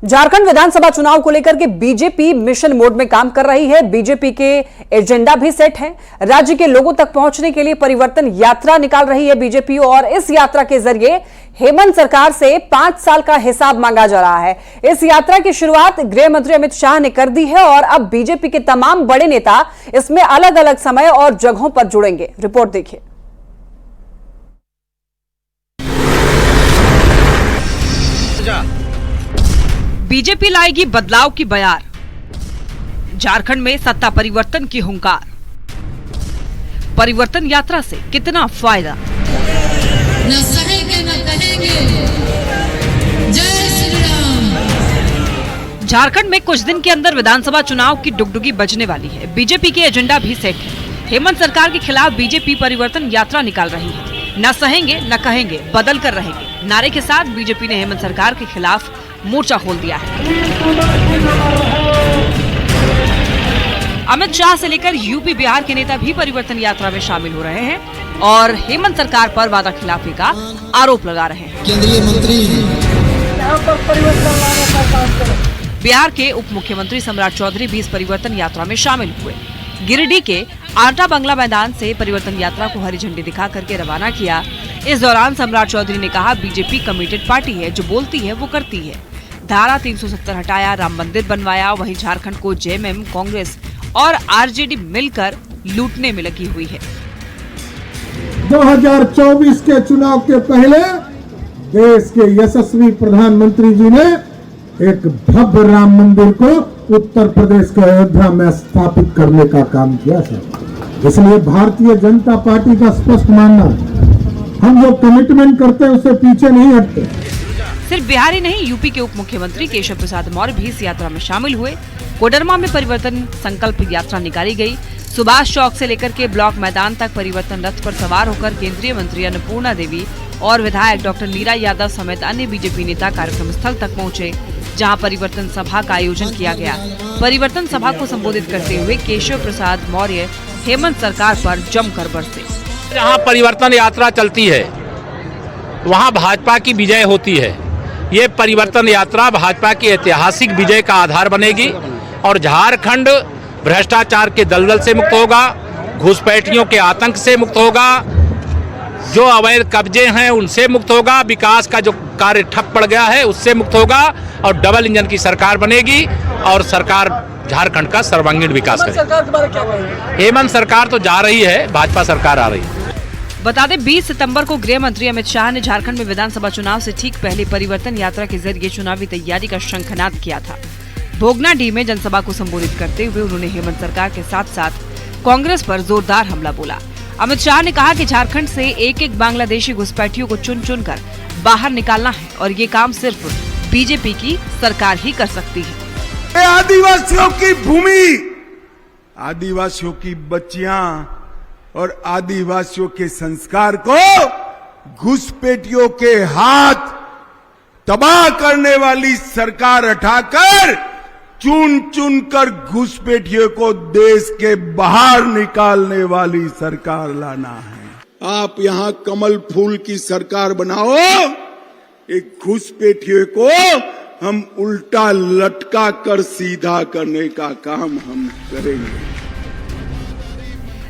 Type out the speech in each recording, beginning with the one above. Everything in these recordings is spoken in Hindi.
झारखंड विधानसभा चुनाव को लेकर के बीजेपी मिशन मोड में काम कर रही है। बीजेपी के एजेंडा भी सेट है। राज्य के लोगों तक पहुंचने के लिए परिवर्तन यात्रा निकाल रही है बीजेपी और इस यात्रा के जरिए हेमंत सरकार से 5 साल का हिसाब मांगा जा रहा है। इस यात्रा की शुरुआत गृह मंत्री अमित शाह ने कर दी है और अब बीजेपी के तमाम बड़े नेता इसमें अलग अलग समय और जगहों पर जुड़ेंगे। रिपोर्ट देखिए। बीजेपी लाएगी बदलाव की बयार, झारखंड में सत्ता परिवर्तन की हुंकार, परिवर्तन यात्रा से कितना फायदा, न सहेंगे न कहेंगे, जय श्री राम। झारखंड में कुछ दिन के अंदर विधानसभा चुनाव की डुगडुगी बजने वाली है। बीजेपी के एजेंडा भी सेट है। हेमंत सरकार के खिलाफ बीजेपी परिवर्तन यात्रा निकाल रही है। न सहेंगे न कहेंगे, बदल कर रहेंगे नारे के साथ बीजेपी ने हेमंत सरकार के खिलाफ मोर्चा खोल दिया है। अमित शाह से लेकर यूपी बिहार के नेता भी परिवर्तन यात्रा में शामिल हो रहे हैं और हेमंत सरकार पर वादा खिलाफी का आरोप लगा रहे हैं। केंद्रीय मंत्री बिहार के उप मुख्यमंत्री सम्राट चौधरी भी इस परिवर्तन यात्रा में शामिल हुए। गिरिडीह के आटा बंगला मैदान से परिवर्तन यात्रा को हरी झंडी दिखा करके रवाना किया। इस दौरान सम्राट चौधरी ने कहा, बीजेपी कमिटेड पार्टी है, जो बोलती है वो करती है। धारा 370 हटाया, राम मंदिर बनवाया। वहीं झारखंड को जेएमएम, कांग्रेस और आरजेडी मिलकर लूटने में लगी हुई है। 2024 के चुनाव के पहले देश के यशस्वी प्रधानमंत्री जी ने एक भव्य राम मंदिर को उत्तर प्रदेश के अयोध्या में स्थापित करने का काम किया सर। इसलिए भारतीय जनता पार्टी का स्पष्ट मानना, हम जो कमिटमेंट करते हैं उससे पीछे नहीं हटते। सिर्फ बिहार ही नहीं, यूपी के उप मुख्यमंत्री केशव प्रसाद मौर्य भी इस यात्रा में शामिल हुए। कोडरमा में परिवर्तन संकल्प यात्रा निकाली गई। सुभाष चौक से लेकर के ब्लॉक मैदान तक परिवर्तन रथ पर सवार होकर केंद्रीय मंत्री अन्नपूर्णा देवी और विधायक डॉक्टर नीरा यादव समेत अन्य बीजेपी नेता कार्यक्रम स्थल तक पहुंचे, जहां परिवर्तन सभा का आयोजन किया गया। परिवर्तन सभा को संबोधित करते हुए केशव प्रसाद मौर्य हेमंत सरकार पर जमकर बरसे। जहां परिवर्तन यात्रा चलती है वहां भाजपा की विजय होती है। ये परिवर्तन यात्रा भाजपा की ऐतिहासिक विजय का आधार बनेगी और झारखंड भ्रष्टाचार के दलदल से मुक्त होगा, घुसपैठियों के आतंक से मुक्त होगा, जो अवैध कब्जे हैं उनसे मुक्त होगा, विकास का जो कार्य ठप पड़ गया है उससे मुक्त होगा और डबल इंजन की सरकार बनेगी और सरकार झारखंड का सर्वांगीण विकास करेगी। हेमंत सरकार तो जा रही है, भाजपा सरकार आ रही है। बता दें, 20 सितंबर को गृह मंत्री अमित शाह ने झारखंड में विधानसभा चुनाव से ठीक पहले परिवर्तन यात्रा के जरिए चुनावी तैयारी का शंखनाद किया था। भोगनाडीह में जनसभा को संबोधित करते हुए उन्होंने हेमंत सरकार के साथ साथ कांग्रेस पर जोरदार हमला बोला। अमित शाह ने कहा कि झारखंड से एक एक बांग्लादेशी घुसपैठियों को चुन चुन कर बाहर निकालना है और ये काम सिर्फ बीजेपी की सरकार ही कर सकती है। आदिवासियों की भूमि, आदिवासियों की बच्चियां और आदिवासियों के संस्कार को घुसपैठियों के हाथ तबाह करने वाली सरकार हटाकर चुन चुन कर घुसपैठियों को देश के बाहर निकालने वाली सरकार लाना है। आप यहां कमल फूल की सरकार बनाओ, एक घुसपैठियों को हम उल्टा लटका कर सीधा करने का काम हम करेंगे।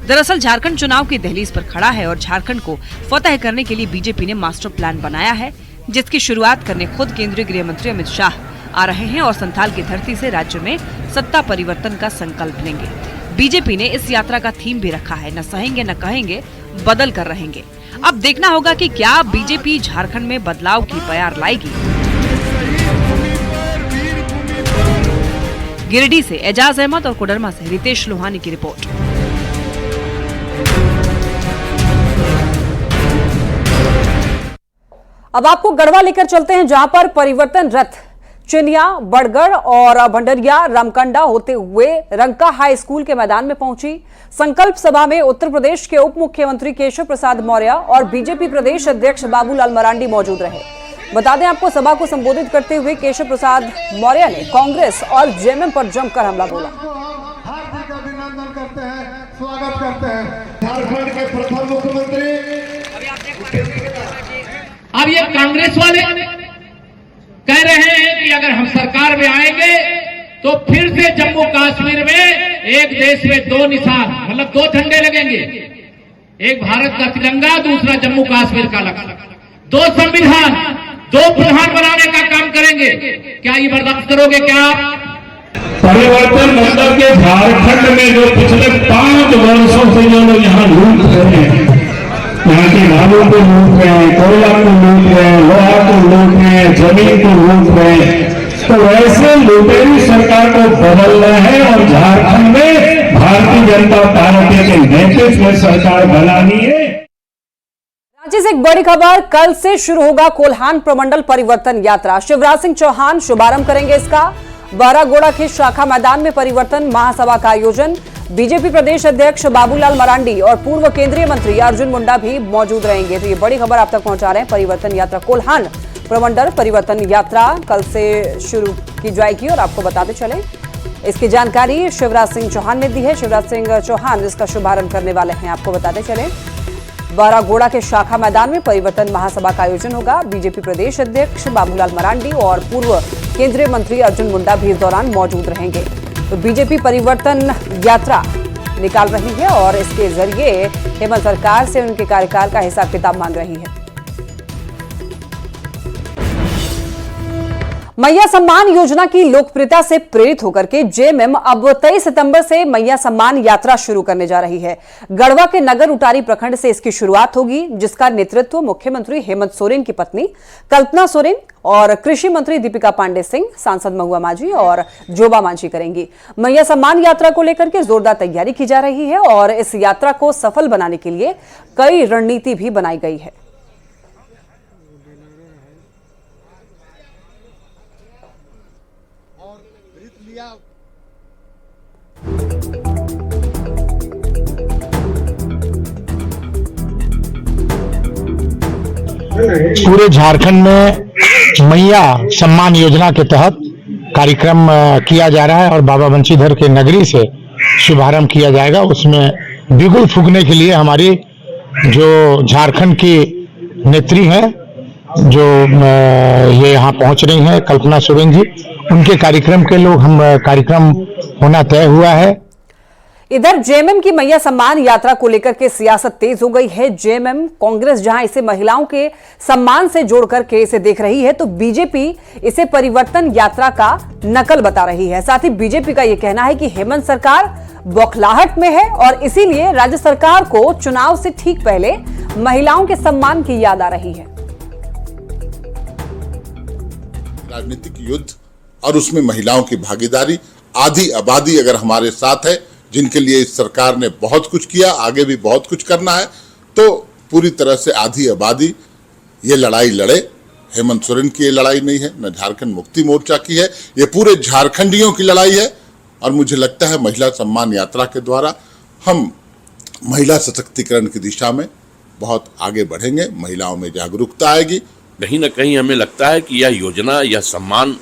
दरअसल झारखंड चुनाव की दहलीज पर खड़ा है और झारखंड को फतह करने के लिए बीजेपी ने मास्टर प्लान बनाया है, जिसकी शुरुआत करने खुद केंद्रीय गृह मंत्री अमित शाह आ रहे हैं और संथाल की धरती से राज्य में सत्ता परिवर्तन का संकल्प लेंगे। बीजेपी ने इस यात्रा का थीम भी रखा है, न सहेंगे न कहेंगे, बदल कर रहेंगे। अब देखना होगा कि क्या बीजेपी झारखंड में बदलाव की बयार लाएगी। गिरिडीह से एजाज अहमद और कोडरमा से रितेश लोहानी की रिपोर्ट। अब आपको गढ़वा लेकर चलते हैं, जहां पर परिवर्तन रथ चिनिया, बड़गढ़ और भंडरिया रामकंडा होते हुए रंका हाई स्कूल के मैदान में पहुंची। संकल्प सभा में उत्तर प्रदेश के उप मुख्यमंत्री केशव प्रसाद मौर्य और बीजेपी प्रदेश अध्यक्ष बाबूलाल मरांडी मौजूद रहे। बता दें आपको, सभा को संबोधित करते हुए केशव प्रसाद मौर्य ने कांग्रेस और जेएमएम पर जमकर हमला बोला। हार्दिक अभिनंदन करते हैं, स्वागत करते हैं झारखंड के प्रथम मुख्यमंत्री। अब ये कांग्रेस वाले कह रहे हैं कि अगर हम सरकार में आएंगे तो फिर से जम्मू कश्मीर में एक देश में दो निशान, मतलब दो झंडे लगेंगे, एक भारत का तिरंगा, दूसरा जम्मू कश्मीर का अलग, दो संविधान, दो प्रधान बनाने का काम करेंगे। क्या ये बर्दाश्त करोगे क्या आप? परिवर्तन मतलब के झारखंड में जो पिछले 5 वर्षों से जो लोग यहाँ लूट रहे हैं, यहाँ के भागों को लूट रहे हैं, कोयला को लूट रहे हैं, लोहा को लूट रहे हैं, जमीन को लूट रहे हैं, तो वैसे लुटेरी सरकार को बदलना है और झारखंड में भारतीय जनता पार्टी के नेतृत्व में सरकार बनानी है। राज्य से एक बड़ी खबर, कल से शुरू होगा कोल्हान प्रमंडल परिवर्तन यात्रा। शिवराज सिंह चौहान शुभारंभ करेंगे इसका। बहरागोड़ा के शाखा मैदान में परिवर्तन महासभा का आयोजन। बीजेपी प्रदेश अध्यक्ष बाबूलाल मरांडी और पूर्व केंद्रीय मंत्री अर्जुन मुंडा भी मौजूद रहेंगे। तो ये बड़ी खबर आप तक पहुंचा रहे हैं। परिवर्तन यात्रा, कोल्हान प्रमंडल परिवर्तन यात्रा कल से शुरू की जाएगी और आपको बताते चले इसकी जानकारी शिवराज सिंह चौहान ने दी है। शिवराज सिंह चौहान इसका शुभारंभ करने वाले हैं। आपको बताते चले बहरागोड़ा के शाखा मैदान में परिवर्तन महासभा का आयोजन होगा। बीजेपी प्रदेश अध्यक्ष बाबूलाल मरांडी और पूर्व केंद्रीय मंत्री अर्जुन मुंडा भी इस दौरान मौजूद रहेंगे। तो बीजेपी परिवर्तन यात्रा निकाल रही है और इसके जरिए हेमंत सरकार से उनके कार्यकाल का हिसाब किताब मांग रही है। मैया सम्मान योजना की लोकप्रियता से प्रेरित होकर के जेएमएम अब 23 सितंबर से मैया सम्मान यात्रा शुरू करने जा रही है। गढ़वा के नगर उटारी प्रखंड से इसकी शुरुआत होगी, जिसका नेतृत्व मुख्यमंत्री हेमंत सोरेन की पत्नी कल्पना सोरेन और कृषि मंत्री दीपिका पांडे सिंह, सांसद महुआ माझी और जोबा माझी करेंगी। मैया सम्मान यात्रा को लेकर के जोरदार तैयारी की जा रही है और इस यात्रा को सफल बनाने के लिए कई रणनीति भी बनाई गई है। पूरे झारखंड में मैया सम्मान योजना के तहत कार्यक्रम किया जा रहा है और बाबा बंशीधर के नगरी से शुभारंभ किया जाएगा। उसमें बिगुल फूंकने के लिए हमारी जो झारखंड की नेत्री हैं, जो ये यहाँ पहुंच रही हैं, कल्पना सोरेन जी, उनके कार्यक्रम के लोग हम कार्यक्रम होना तय हुआ है। इधर जेएमएम की मैया सम्मान यात्रा को लेकर के सियासत तेज हो गई है। जेएमएम कांग्रेस जहां इसे महिलाओं के सम्मान से जोड़ करके इसे देख रही है, तो बीजेपी इसे परिवर्तन यात्रा का नकल बता रही है। साथ ही बीजेपी का यह कहना है कि हेमंत सरकार बौखलाहट में है और इसीलिए राज्य सरकार को चुनाव से ठीक पहले महिलाओं के सम्मान की याद आ रही है। राजनीतिक युद्ध और उसमें महिलाओं की भागीदारी, आधी आबादी अगर हमारे साथ है, जिनके लिए इस सरकार ने बहुत कुछ किया, आगे भी बहुत कुछ करना है, तो पूरी तरह से आधी आबादी ये लड़ाई लड़े। हेमंत सोरेन की ये लड़ाई नहीं है, न झारखंड मुक्ति मोर्चा की है, ये पूरे झारखंडियों की लड़ाई है। और मुझे लगता है महिला सम्मान यात्रा के द्वारा हम महिला सशक्तिकरण की दिशा में बहुत आगे बढ़ेंगे, महिलाओं में जागरूकता आएगी। कहीं न कहीं हमें लगता है कि यह योजना, यह सम्मान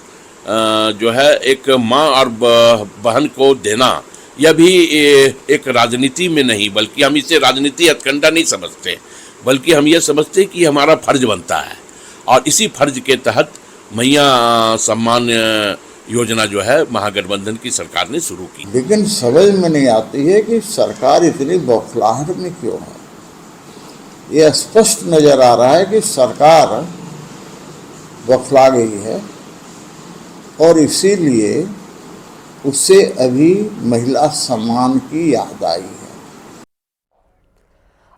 जो है एक माँ और बहन को देना, यह भी एक राजनीति में नहीं, बल्कि हम इसे राजनीति हथकंडा नहीं समझते, बल्कि हम ये समझते कि हमारा फर्ज बनता है। और इसी फर्ज के तहत मैया सम्मान योजना जो है महागठबंधन की सरकार ने शुरू की। लेकिन समझ में नहीं आती है कि सरकार इतनी बौखलाहट में क्यों है। ये स्पष्ट नजर आ रहा है कि सरकार बौखला गई है और इसीलिए उससे अभी महिला सम्मान की याद आई है।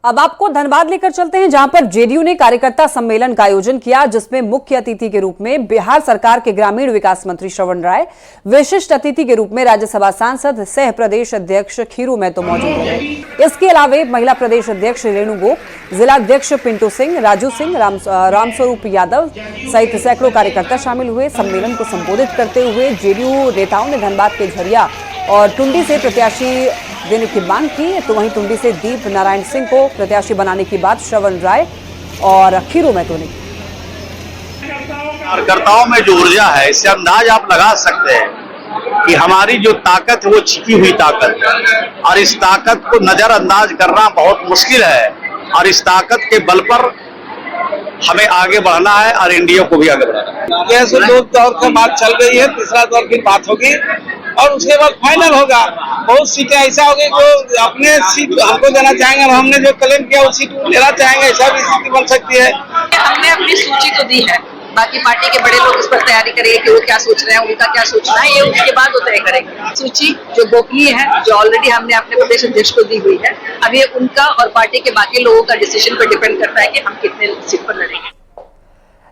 अब आपको धनबाद लेकर चलते हैं, जहां पर जेडीयू ने कार्यकर्ता सम्मेलन का आयोजन किया, जिसमें मुख्य अतिथि के रूप में बिहार सरकार के ग्रामीण विकास मंत्री श्रवण राय, विशिष्ट अतिथि के रूप में राज्यसभा सांसद सह प्रदेश अध्यक्ष खीरू महतो मौजूद रहे। इसके अलावा महिला प्रदेश अध्यक्ष रेणु गोप, जिला अध्यक्ष पिंटू सिंह, राजू सिंह, रामस्वरूप यादव सहित सैकड़ों कार्यकर्ता शामिल हुए। सम्मेलन को संबोधित करते हुए जेडीयू नेताओं ने धनबाद के झरिया और टुंडी से प्रत्याशी देने की मांग की, तो वहीं टुंडी से दीप नारायण सिंह को प्रत्याशी बनाने की बात श्रवण राय और खीरू महतो ने। कार्यकर्ताओं में जो ऊर्जा है, इससे अंदाज आप लगा सकते हैं कि हमारी जो ताकत है वो छिपी हुई ताकत है और इस ताकत को नजरअंदाज करना बहुत मुश्किल है। और इस ताकत के बल पर हमें आगे बढ़ना है और इंडिया को भी आगे बढ़ाना है। जैसे 2 दौर का बात चल रही है, तीसरा दौर की बात होगी और उसके बाद फाइनल होगा। बहुत सीटें ऐसा होगी जो अपने सीट हमको देना चाहेंगे और हमने जो क्लेम किया वो सीट लेना चाहेंगे, ऐसा भी स्थिति बन सकती है। हमने अपनी सूची तो दी है, बाकी पार्टी के बड़े लोग उस पर तैयारी करेंगे कि वो क्या सोच रहे हैं, उनका क्या सोचना है, ये उसके बाद वो तय करेंगे। सूची जो गोपनीय है, जो ऑलरेडी हमने अपने प्रदेश अध्यक्ष को दी हुई है, अब ये उनका और पार्टी के बाकी लोगों का डिसीजन पर डिपेंड करता है कि हम कितने सीट पर लड़ेंगे।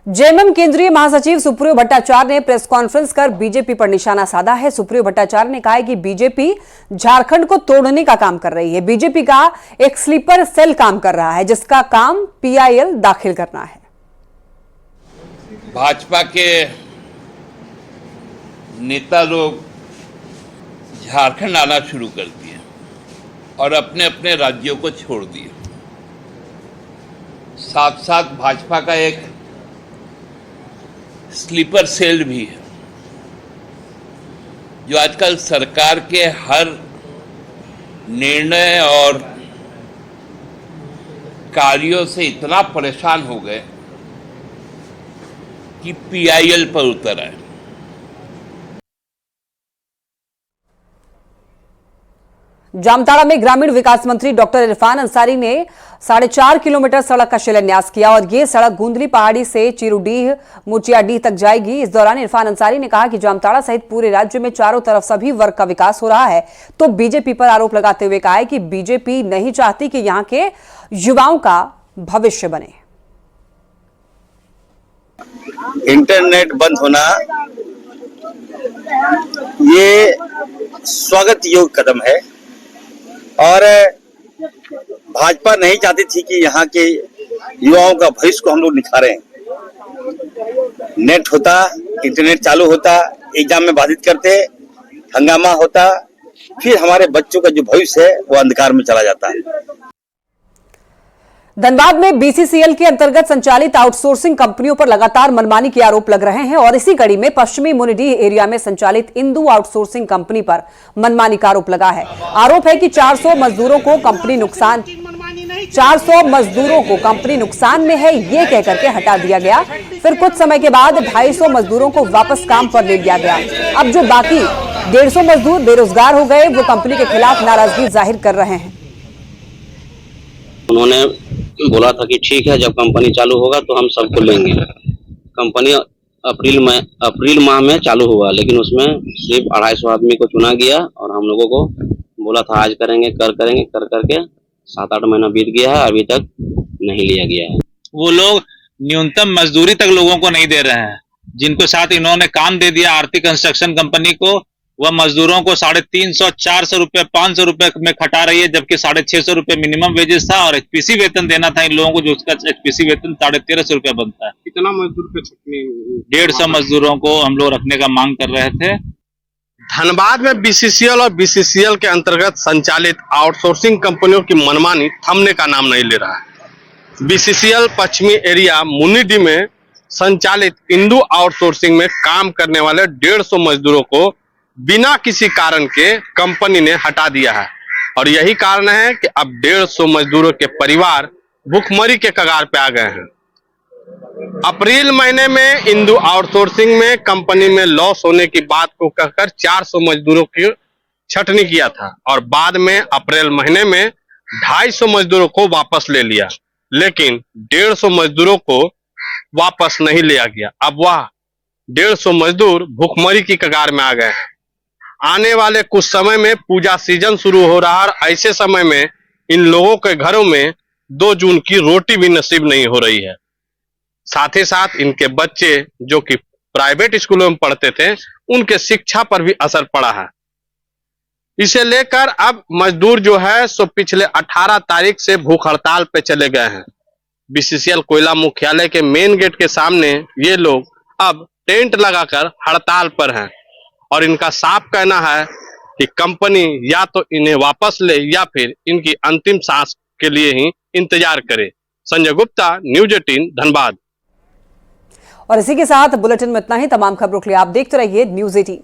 जेएमएम केंद्रीय महासचिव सुप्रियो भट्टाचार्य ने प्रेस कॉन्फ्रेंस कर बीजेपी पर निशाना साधा है। सुप्रियो भट्टाचार्य ने कहा है कि बीजेपी झारखंड को तोड़ने का काम कर रही है। बीजेपी का एक स्लीपर सेल काम कर रहा है जिसका काम पीआईएल दाखिल करना है। भाजपा के नेता लोग झारखंड आना शुरू कर दिए और अपने अपने राज्यों को छोड़ दिए। साथ साथ भाजपा का एक स्लीपर सेल भी है जो आजकल सरकार के हर निर्णय और कार्यों से इतना परेशान हो गए कि पीआईएल पर उतर आए। जामताड़ा में ग्रामीण विकास मंत्री डॉक्टर इरफान अंसारी ने 4.5 किलोमीटर सड़क का शिलान्यास किया और ये सड़क गुंदली पहाड़ी से चिरुडीह मुचियाडीह तक जाएगी। इस दौरान इरफान अंसारी ने कहा कि जामताड़ा सहित पूरे राज्य में चारों तरफ सभी वर्ग का विकास हो रहा है, तो बीजेपी पर आरोप लगाते हुए कहा है कि बीजेपी नहीं चाहती कि यहां के युवाओं का भविष्य बने। इंटरनेट बंद होना ये स्वागत योग्य कदम है और भाजपा नहीं चाहती थी कि यहाँ के युवाओं का भविष्य को हम लोग निखारें। नेट होता, इंटरनेट चालू होता, एग्जाम में बाधित करते, हंगामा होता, फिर हमारे बच्चों का जो भविष्य है वो अंधकार में चला जाता है। धनबाद में बीसीसीएल के अंतर्गत संचालित आउटसोर्सिंग कंपनियों पर लगातार मनमानी के आरोप लग रहे हैं और इसी कड़ी में पश्चिमी मुनिडीह एरिया में संचालित इंदू आउटसोर्सिंग कंपनी पर मनमानी का आरोप लगा है। आरोप है कि 400 मजदूरों को कंपनी नुकसान में है ये कहकर के हटा दिया गया। फिर कुछ समय के बाद 250 मजदूरों को वापस काम पर ले लिया गया। अब जो बाकी 150 मजदूर बेरोजगार हो गए वो कंपनी के खिलाफ नाराजगी जाहिर कर रहे हैं। उन्होंने बोला था कि ठीक है, जब कंपनी चालू होगा तो हम सबको लेंगे। कंपनी अप्रैल माह में चालू हुआ, लेकिन उसमें सिर्फ 250 आदमी को चुना गया और हम लोगों को बोला था आज करेंगे कर करके 7-8 महीना बीत गया है, अभी तक नहीं लिया गया है। वो लोग न्यूनतम मजदूरी तक लोगों को नहीं दे रहे हैं। जिनको साथ इन्होंने काम दे दिया आरती कंस्ट्रक्शन कंपनी को, वह मजदूरों को 350, 400 रुपए, 500 रुपए में खटा रही है, जबकि 650 रुपए मिनिमम वेजेस था और एचपीसी वेतन देना था इन लोगों को, जो उसका एचपीसी वेतन 1350 रुपए बनता है। कितना मजदूर पे छटनी? 150 मजदूरों को हम लोग रखने का मांग कर रहे थे। धनबाद में बीसीसीएल और बीसीसीएल के अंतर्गत संचालित आउटसोर्सिंग कंपनियों की मनमानी थमने का नाम नहीं ले रहा है। बीसीसीएल पश्चिमी एरिया मुनिडीह में संचालित इंदू आउटसोर्सिंग में काम करने वाले 150 मजदूरों को बिना किसी कारण के कंपनी ने हटा दिया है और यही कारण है कि अब 150 मजदूरों के परिवार भूखमरी के कगार पे आ गए हैं। अप्रैल महीने में इंदू आउटसोर्सिंग में कंपनी में लॉस होने की बात को कहकर 400 मजदूरों की छटनी किया था और बाद में अप्रैल महीने में 250 मजदूरों को वापस ले लिया, लेकिन 150 मजदूरों को वापस नहीं लिया गया। अब वह 150 मजदूर भूखमरी की कगार में आ गए हैं। आने वाले कुछ समय में पूजा सीजन शुरू हो रहा है और ऐसे समय में इन लोगों के घरों में 2 जून की रोटी भी नसीब नहीं हो रही है। साथ ही साथ इनके बच्चे जो कि प्राइवेट स्कूलों में पढ़ते थे, उनके शिक्षा पर भी असर पड़ा है। इसे लेकर अब मजदूर जो है सो पिछले 18 तारीख से भूख हड़ताल पे चले गए हैं। बीसीसीएल कोयला मुख्यालय के मेन गेट के सामने ये लोग अब टेंट लगाकर हड़ताल पर हैं और इनका साफ कहना है कि कंपनी या तो इन्हें वापस ले या फिर इनकी अंतिम सांस के लिए ही इंतजार करे। संजय गुप्ता, न्यूज 18 धनबाद। और इसी के साथ बुलेटिन में इतना ही। तमाम खबरों के लिए आप देखते रहिए न्यूज 18।